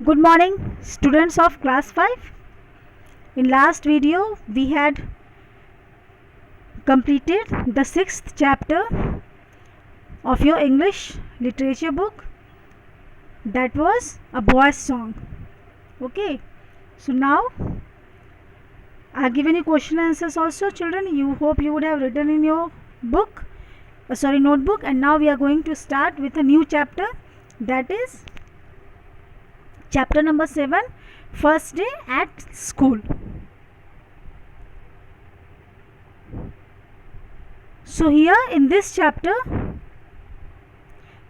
Good morning, students of class 5. In last video we had completed the 6th chapter of your English literature book, that was A Boy's Song. Okay, so now I have given you question answers also, children. You hope you would have written in your book, notebook, and now we are going to start with a new chapter, that is chapter number 7, first day at school. So here in this chapter,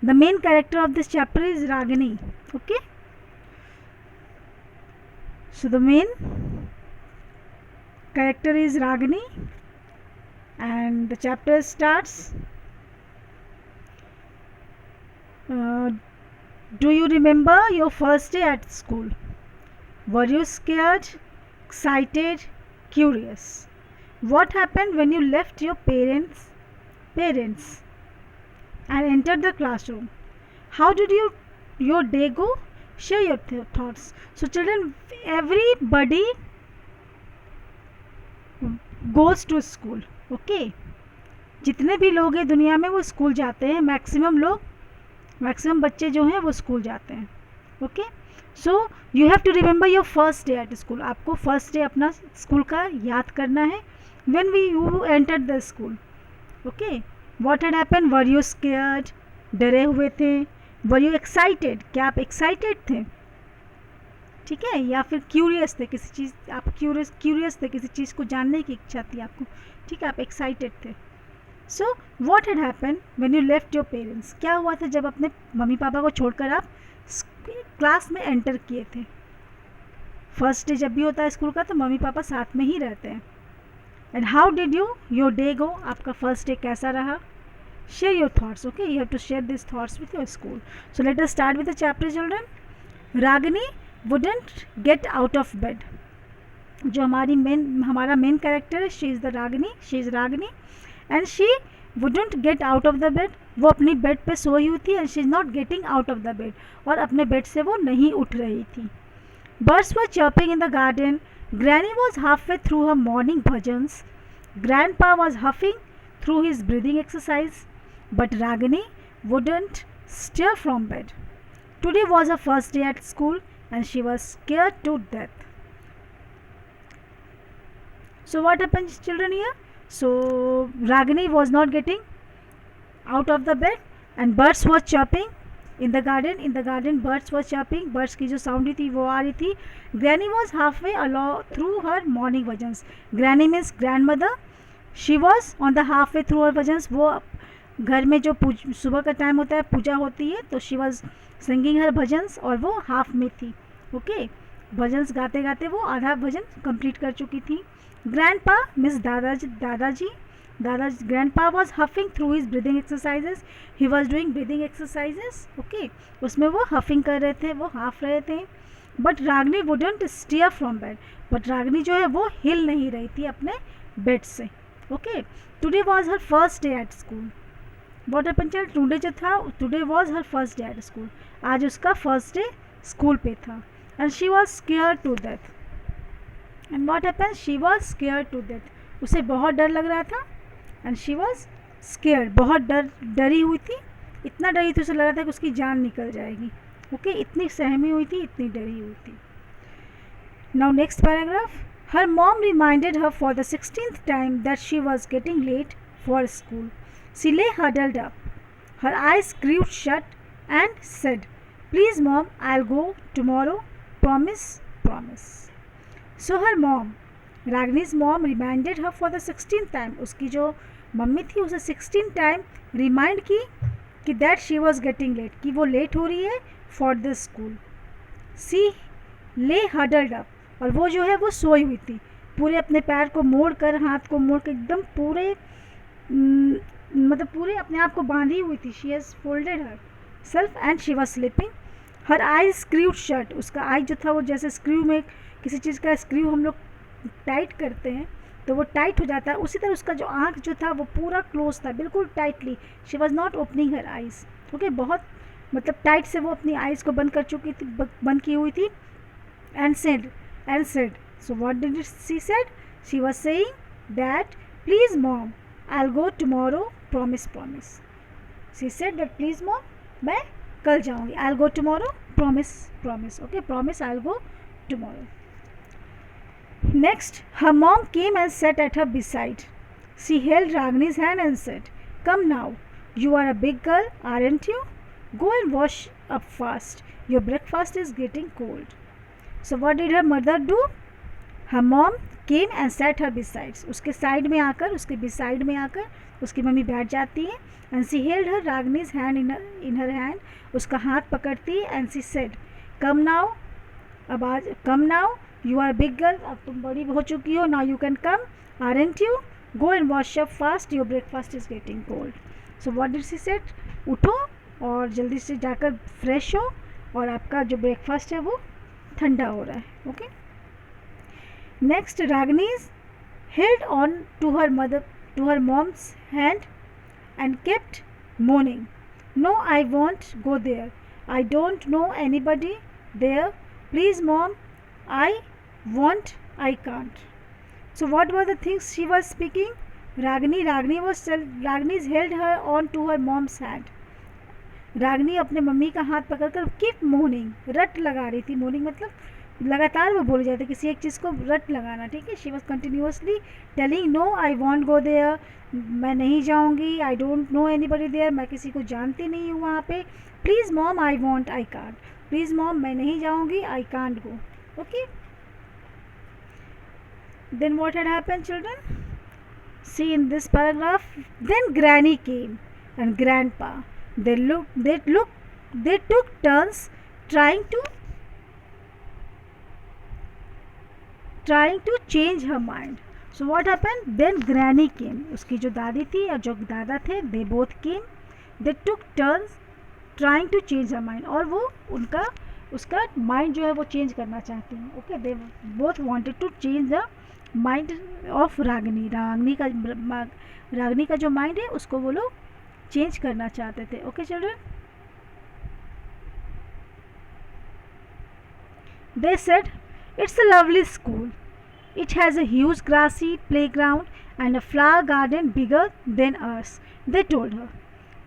the main character of this chapter is Ragini. Okay, so the main character is Ragini and the chapter starts. Do you remember your first day at school? Were you scared, excited, curious? What happened when you left your parents and entered the classroom? How did your day go? Share your thoughts. So children, everybody goes to school. Okay, जितने भी लोग हैं दुनिया में वो school जाते हैं. Maximum बच्चे जो हैं वो स्कूल जाते हैं. Okay, so you have to remember your first day at school. आपको फर्स्ट डे अपना स्कूल का याद करना है. When you entered the school. Okay, what had happened? Were you scared? डरे हुए थे? Were you excited? क्या आप एक्साइटेड थे? ठीक है, या फिर क्यूरियस थे किसी चीज़, आप क्यूरियस थे किसी चीज़ को जानने की इच्छा थी आपको. ठीक है, आप एक्साइटेड थे. So what had happen when you left your parents? क्या हुआ था जब अपने मम्मी पापा को छोड़कर आप क्लास में एंटर किए थे? फर्स्ट डे जब भी होता है स्कूल का तो मम्मी पापा साथ में ही रहते हैं. And how did your day go? आपका फर्स्ट डे कैसा रहा? Share your thoughts. Okay, you have to share this thoughts with your school. So let us start with the chapter children. Ragini wouldn't get out of bed. जो हमारा main character है, she is Ragini and she wouldn't get out of the bed. वो अपनी bed पे सोई हुई थी and she is not getting out of the bed. और अपने बेड से वो नहीं उठ रही थी. Birds were chirping in the garden. Granny was half way through her morning bhajans. Grandpa was huffing through his breathing exercise. But Ragini wouldn't stir from bed. Today was her first day at school and she was scared to death. So what happened children here? So Ragini was not getting out of the bed and birds were chirping in the garden. Birds were chirping. Birds की जो sound थी वो आ रही थी. Granny was halfway along through her morning bhajans. Granny means grandmother. She was on the halfway through her bhajans. वो घर में जो सुबह का टाइम होता है, पूजा होती है, तो शी वॉज सिंगिंग हर भजन्स और वो हाफ में थी. ओके, भजन्स गाते गाते वो आधा भजन कंप्लीट कर चुकी थी. ग्रैंडपा मिस दादाजी. Grandpa was huffing through his breathing exercises. He was doing breathing exercises. Okay, उसमें वो हफिंग कर रहे थे, वो हाफ रहे थे. But Ragini wouldn't stir from bed. But Ragini जो है वो हिल नहीं रही थी अपने बेड से. Okay, today was her first day at school. What happen child? Today was her first day at school. आज उसका फर्स्ट डे स्कूल पे था. And she was scare to death. And what happen? She was scare to death. उसे बहुत डर लग रहा था. एंड शी वॉज स्केयर, बहुत डरी हुई थी. इतना डरी थी उसे लग रहा था कि उसकी जान निकल जाएगी. ओके, इतनी सहमी हुई थी, इतनी डरी हुई थी. Now next paragraph. Her mom reminded her for the 16th time that she was getting late for school. She lay huddled up, her eyes screwed shut, and said, "Please, Mom, I'll go tomorrow. Promise, promise." So her mom, Ragini's mom, reminded her for the 16th time. उसकी जो mummy थी उसे 16 time remind की कि that she was getting late, कि वो late हो रही है फॉर द स्कूल. सी ले हडल्ड अप, और वो जो है वो सोई हुई थी, पूरे अपने पैर को मोड़ कर, हाथ को मोड़ कर, एकदम पूरे मतलब पूरे अपने आप को बांधी हुई थी. She has folded her self and she was sleeping. Her I screwed shut. उसका आई जो था वो जैसे स्क्रू में किसी चीज़ का स्क्रू हम लोग टाइट करते हैं तो वो टाइट हो जाता है, उसी तरह उसका जो आँख जो था वो पूरा क्लोज था, बिल्कुल tightly. She was not opening her eyes. Okay, बहुत मतलब टाइट से वो अपनी आइज़ को बंद कर चुकी थी, बंद की हुई थी. and said, so what did she said? She was saying that, please mom, I'll go tomorrow, promise. She said that, please mom, मैं कल जाऊँगी. I'll go tomorrow, promise. Okay, promise I'll go tomorrow. Next, her mom came and sat at her beside. She held Ragini's hand and said, come now, you are a big girl, aren't you? Go and wash up fast. Your breakfast is getting cold. So what did her mother do? Her mom came and sat her beside. उसके side में आकर, उसके beside में आकर उसकी mummy बैठ जाती है. And she held her Ragini's hand in her hand. उसका हाथ पकड़ती है. And she said, come now, come now, you are a big girl. अब तुम बड़ी हो चुकी हो. Now you can come, aren't you? Go and wash up fast. Your breakfast is getting cold. So what did she said? उठो और जल्दी से जाकर फ्रेश हो और आपका जो ब्रेकफास्ट है वो ठंडा हो रहा है. Okay. Next, Ragini's held on to her mom's hand and kept moaning, no, I won't go there, I don't know anybody there, please mom, I want, I can't. So what were the things she was speaking? Ragini held her on to her mom's hand. Ragini अपने mummy का हाथ पकड़कर keep morning, रट लगा रही थी. Morning मतलब लगातार वो बोली जाती है किसी एक चीज़ को रट लगाना. ठीक है. She was continuously telling, no I want go there, मैं नहीं जाऊँगी, I don't know anybody there, मैं किसी को जानती नहीं हूँ वहाँ पे, please mom I want, I can't, please mom मैं नहीं जाऊँगी, I can't go. Okay. Then what had happen children? See in this paragraph, then granny came and grandpa. They took turns trying to change her mind. So what happened? Then granny came. उसकी जो दादी थी और जो दादा थे, they both came. They took turns trying to change her mind. और वो उसका mind जो है वो change करना चाहती हैं. Okay, they both wanted to change the mind of Ragini. Ragini का जो mind है उसको वो लोग चेंज करना चाहते थे. Okay children. They said, it's a lovely school, it has a huge grassy playground and a flower garden bigger than ours, they told her.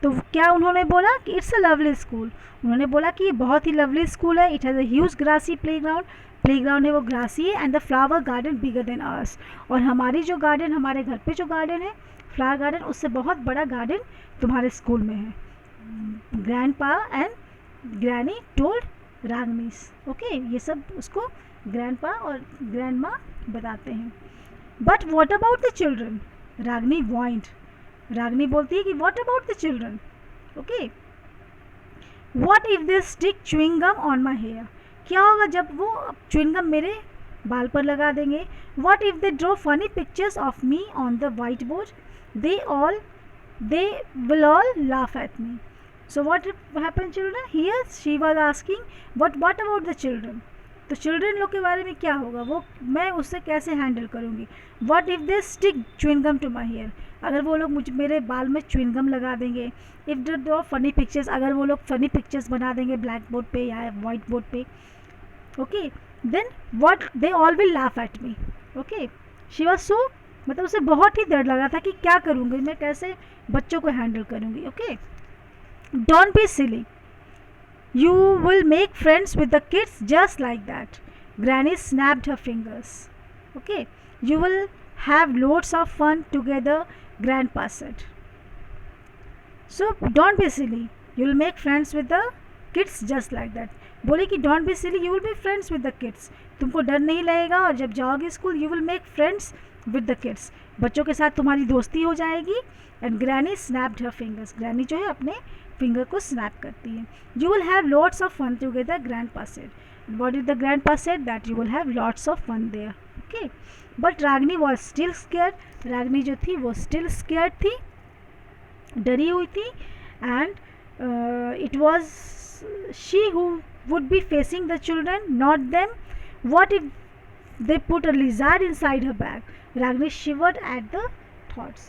तो क्या उन्होंने बोला कि इट्स अ लवली स्कूल. उन्होंने बोला कि ये बहुत ही लवली स्कूल है. It has a huge grassy playground है वो ग्रासी है. And the flower garden bigger than ours, और हमारी जो गार्डन, हमारे घर पे जो गार्डन है फ्लावर गार्डन, उससे बहुत बड़ा गार्डन तुम्हारे स्कूल में है. Grandpa and granny told Ragini's. Okay. ये सब उसको ग्रैंडपा और ग्रैंडमा बताते हैं. But what about the children? Ragini whined. Ragini बोलती है कि what about the children? Okay. What if they stick chewing gum on my hair? क्या होगा जब वो च्युइंग गम मेरे बाल पर लगा देंगे? What if they draw funny pictures of me on the white board? They will all laugh at me. So what happened children? Here she was asking, what about the children? तो children लोग के बारे में क्या होगा, वो मैं उससे कैसे हैंडल करूँगी? What if they stick chewing gum to my hair? अगर वो लोग मेरे बाल में chewing gum लगा देंगे. If they draw funny pictures, अगर वो लोग funny pictures बना देंगे ब्लैक बोर्ड पे या वाइट बोर्ड पे. Okay, then what? They all will laugh at me. Okay, she was so, मतलब उसे बहुत ही डर लगा था कि क्या करूँगी मैं, कैसे बच्चों को हैंडल करूँगी. Okay. Don't be silly, you will make friends with the kids just like that. Granny snapped her fingers. Okay. You will have loads of fun together, grandpa said. So don't be silly, you will make friends with the kids just like that. बोले कि don't be silly, you will be friends with the kids. तुमको डर नहीं लगेगा और जब जाओगे school you will make friends with the kids. बच्चों के साथ तुम्हारी दोस्ती हो जाएगी. And granny snapped her fingers. Granny जो है अपने फिंगर को स्नैप करती है. You will have lots of fun together, grandpa said. What did the grandpa said? That you will have lots of fun there. Okay. But Ragini was still scared. Ragini जो थी वो still scared थी, डरी हुई थी. And it was she who would be facing the children, not them. What if they put a lizard inside her bag? Ragini shivered at the thoughts.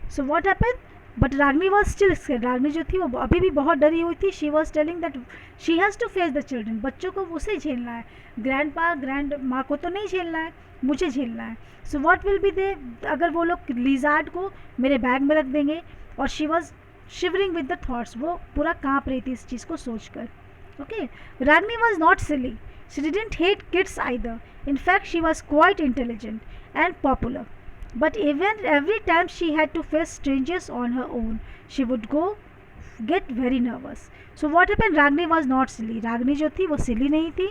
So what happened? But Ragini was still scared. Ragini जो थी वो अभी भी बहुत डरी हुई थी. She was telling that she has to face the children. बच्चों को उसे झेलना है, ग्रैंड पा ग्रैंड माँ को तो नहीं झेलना है, मुझे झेलना है. सो वॉट विल बी दे अगर वो लोग लिजार्ड को मेरे बैग में रख देंगे. और she was shivering with the thoughts. वो पूरा काँप रही थी इस चीज़ को सोच कर. Okay, Ragini was not silly. She didn't hate kids either. In fact, she was quite intelligent and popular. But even every time she had to face strangers on her own, she would get very nervous. So what happened? Ragni was not silly. Ragni जो थी वो silly नहीं थी.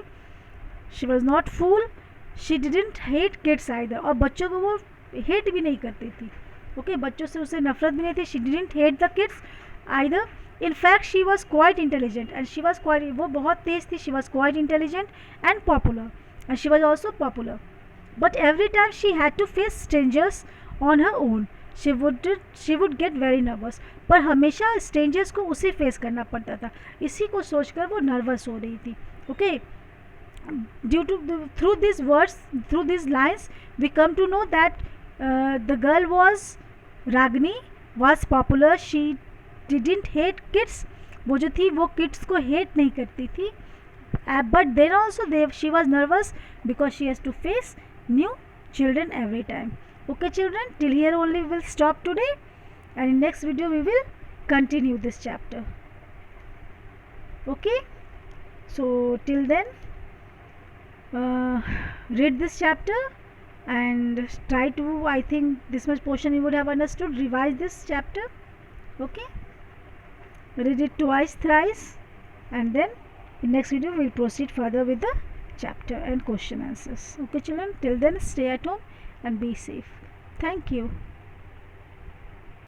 She was not fool. She didn't hate kids either. और बच्चों को वो hate भी नहीं करती थी. Okay, बच्चों से उसे नफरत भी नहीं थी. She didn't hate the kids either. In fact, she was quite intelligent and she was quite, वो बहुत तेज थी. She was quite intelligent and popular. And she was also popular. But every time she had to face strangers on her own, she would get very nervous. पर हमेशा strangers को उसे face करना पड़ता था. इसी को सोचकर वो nervous हो रही थी. Okay, through these words, through these lines, we come to know that the girl was Ragini was popular. She didn't hate kids. वो जो थी वो kids को hate नहीं करती थी. But then also she was nervous because she has to face new children every time. Okay children, till here only we will stop today, and in next video we will continue this chapter. Okay, so till then read this chapter and try to, I think this much portion you would have understood. Revise this chapter. Okay, read it twice, thrice, and then in next video we will proceed further with the chapter and question answers. Okay children, till then stay at home and be safe. Thank you.